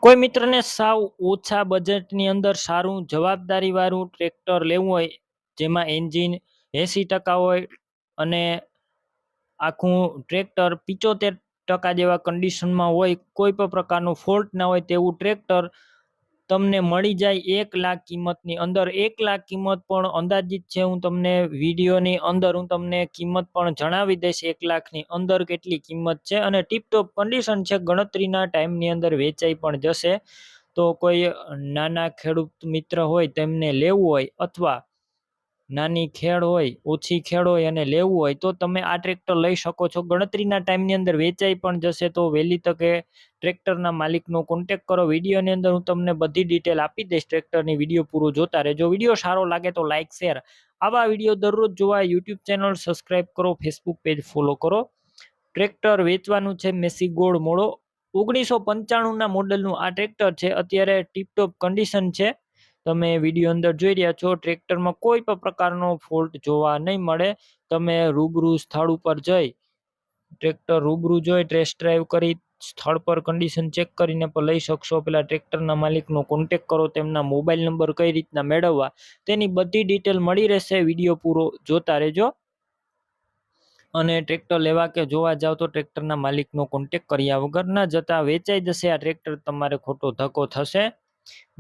કોઈ મિત્રને સાવ ઓછા બજેટની અંદર સારું જવાબદારીવાળું ટ્રેક્ટર લેવું હોય, જેમાં એન્જિન 80% હોય અને આખું ટ્રેક્ટર 75% જેવા કન્ડિશનમાં હોય, કોઈ પણ પ્રકારનું ફોલ્ટ ના હોય તેવું ટ્રેક્ટર તમને મળી જાય 1,00,000 કિંમતની અંદર. 1,00,000 કિંમત પણ અંદાજિત છે. હું તમને વિડીયોની અંદર હું તમને કિંમત પણ જણાવી દઈશ 1,00,000 ની અંદર કેટલી કિંમત છે, અને ટીપટોપ કન્ડિશન છે. ગણતરીના ટાઈમની અંદર વેચાઈ પણ જશે. તો કોઈ નાના ખેડૂત મિત્ર હોય તેમને લેવું હોય, અથવા નાની ખેડ હોય, ઓછી ખેડ હોય અને લેવું હોય, તો તમે આ ટ્રેક્ટર લઈ શકો છો. ગણતરીના ટાઈમની અંદર વેચાઈ પણ જશે. તો વહેલી તકે ટ્રેક્ટરના માલિકનો કોન્ટેક્ટ કરો. વિડીયોની અંદર હું તમને બધી ડિટેલ આપી દઈશ. ટ્રેક્ટરની વિડીયો પૂરો જોતા રહેજો. વિડીયો સારો લાગે તો લાઇક, શેર. આવા વિડીયો દરરોજ જોવા યુટ્યુબ ચેનલ સબસ્ક્રાઈબ કરો, ફેસબુક પેજ ફોલો કરો. ટ્રેક્ટર વેચવાનું છે મેસી ગોળ મોડો. 1995ના મોડલનું આ ટ્રેક્ટર છે. અત્યારે ટીપટોપ કન્ડિશન છે. તમે વિડીયો અંદર જોઈ રહ્યા છો. ટ્રેક્ટરમાં કોઈ પણ પ્રકારનો ફોલ્ટ જોવા નહીં મળે. તમે રૂબરૂ સ્થળ ઉપર જઈ ટ્રેક્ટર રૂબરૂ જોઈ ટેસ્ટ ડ્રાઈવ કરી સ્થળ પર કન્ડિશન ચેક કરીને પણ લઈ શકશો. પેલા ટ્રેક્ટરના માલિકનો કોન્ટેક્ટ કરો. તેમના મોબાઈલ નંબર કઈ રીતના મેળવવા તેની બધી ડિટેલ મળી રહેશે. વિડીયો પૂરો જોતા રહેજો. અને ટ્રેક્ટર લેવા કે જોવા જાવ તો ટ્રેક્ટરના માલિકનો કોન્ટેક્ટ કર્યા વગર ના જતા. વેચાઈ જશે આ ટ્રેક્ટર. તમારે ખોટો ધક્કો થશે.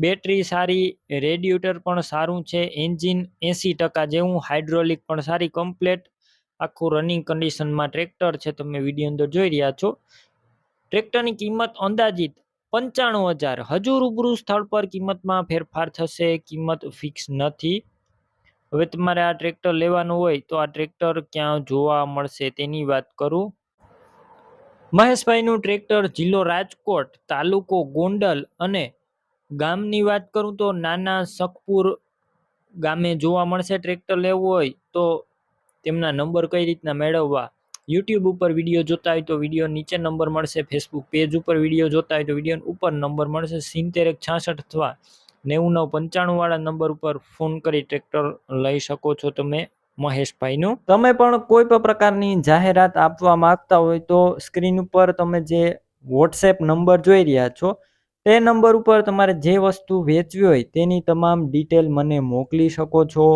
બેટરી સારી, રેડિએટર પણ સારું છે, એન્જિન 80% જેવું, હાઇડ્રોલિક પણ સારી, કમ્પ્લેટ આખું રનિંગ કન્ડિશનમાં ટ્રેક્ટર છે. તમે વિડીયો અંદર જોઈ રહ્યા છો. ટ્રેક્ટરની કિંમત અંદાજિત 95,000. હજુ રૂબરૂ સ્થળ પર કિંમતમાં ફેરફાર થશે. કિંમત ફિક્સ નથી. હવે તમારે આ ટ્રેક્ટર લેવાનું હોય તો આ ટ્રેક્ટર ક્યાં જોવા મળશે તેની વાત કરું. મહેશભાઈનું ટ્રેક્ટર જિલ્લો રાજકોટ, તાલુકો ગોંડલ અને ગામની વાત કરું તો નાના સખપુર ગામે જોવા મળશે. ટ્રેક્ટર લેવું હોય તો તેમના નંબર કઈ રીતના મેળવવા. યુટ્યુબ ઉપર વિડીયો જોતા હોય તો વિડીયો નીચે નંબર મળશે. ફેસબુક પેજ ઉપર વિડીયો જોતા હોય તો વિડીયો ઉપર નંબર મળશે. 70 166 અથવા 9995 વાળા નંબર ઉપર ફોન કરી ટ્રેક્ટર લઈ શકો છો તમે મહેશભાઈનું. તમે પણ કોઈ પણ પ્રકારની જાહેરાત આપવા માંગતા હોય તો સ્ક્રીન ઉપર તમે જે વોટ્સએપ નંબર જોઈ રહ્યા છો તે નંબર ઉપર તમારે જે વસ્તુ વેચવી હોય તેની તમામ ડિટેલ મને મોકલી શકો છો.